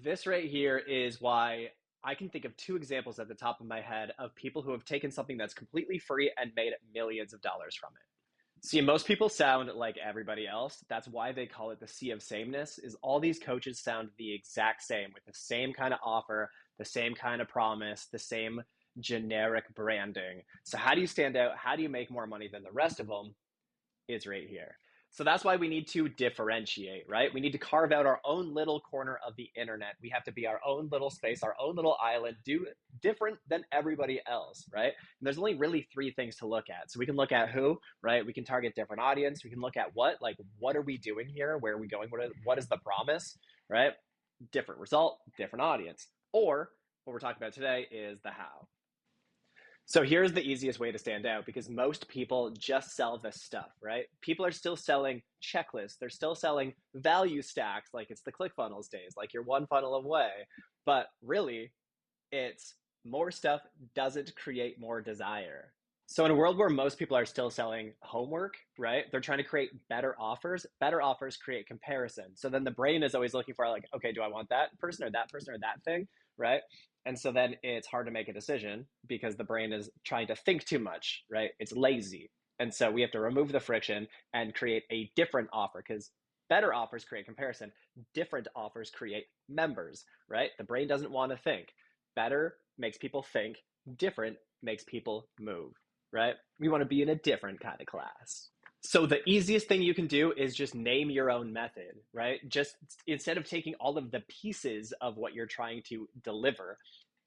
This right here is why I can think of two examples at the top of my head of people who have taken something that's completely free and made millions of dollars from it. See, most people sound like everybody else. That's why they call it the sea of sameness, is all these coaches sound the exact same with the same kind of offer, the same kind of promise, the same generic branding. So how do you stand out? How do you make more money than the rest of them? Is right here. So that's why we need to differentiate, right? We need to carve out our own little corner of the internet. We have to be our own little space, our own little island, do different than everybody else, right? And there's only really three things to look at. So we can look at who, right? We can target different audience. We can look at what, like what are we doing here? Where are we going? What is the promise, right? Different result, different audience. Or what we're talking about today is the how. So here's the easiest way to stand out because most people just sell this stuff, right? People are still selling checklists. They're still selling value stacks like it's the ClickFunnels days, like you're one funnel away. But really, it's more stuff doesn't create more desire. So in a world where most people are still selling homework, right? They're trying to create better offers. Better offers create comparison. So then the brain is always looking for like, okay, do I want that person or that thing, right? And so then it's hard to make a decision because the brain is trying to think too much, right? It's lazy. And so we have to remove the friction and create a different offer because better offers create comparison. Different offers create members, right? The brain doesn't want to think. Better makes people think. Different makes people move, right? We want to be in a different kind of class. So the easiest thing you can do is just name your own method, right? Just instead of taking all of the pieces of what you're trying to deliver,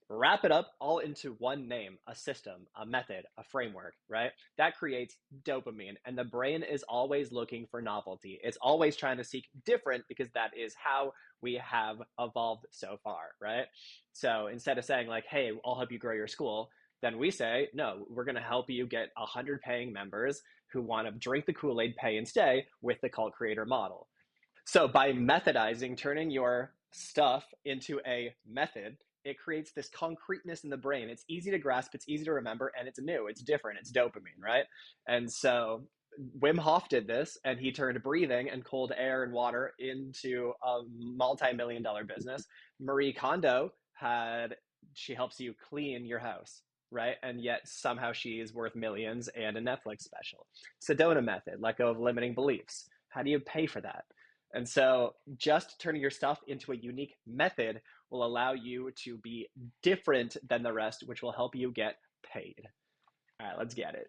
wrap it up all into one name, a system, a method, a framework, right? That creates dopamine. And the brain is always looking for novelty. It's always trying to seek different because that is how we have evolved so far, right? So instead of saying, like, hey, I'll help you grow your school, then we say, no, we're going to help you get 100 paying members who want to drink the Kool-Aid, pay and stay with the cult creator model. So by methodizing, turning your stuff into a method, it creates this concreteness in the brain. It's easy to grasp, it's easy to remember, and it's new, it's different, it's dopamine, right? And so Wim Hof did this, and he turned breathing and cold air and water into a multi-million dollar business. Marie Kondo she helps you clean your house, right? And yet somehow she's worth millions and a Netflix special. Sedona method, let go of limiting beliefs. How do you pay for that? And so just turning your stuff into a unique method will allow you to be different than the rest, which will help you get paid. All right, let's get it.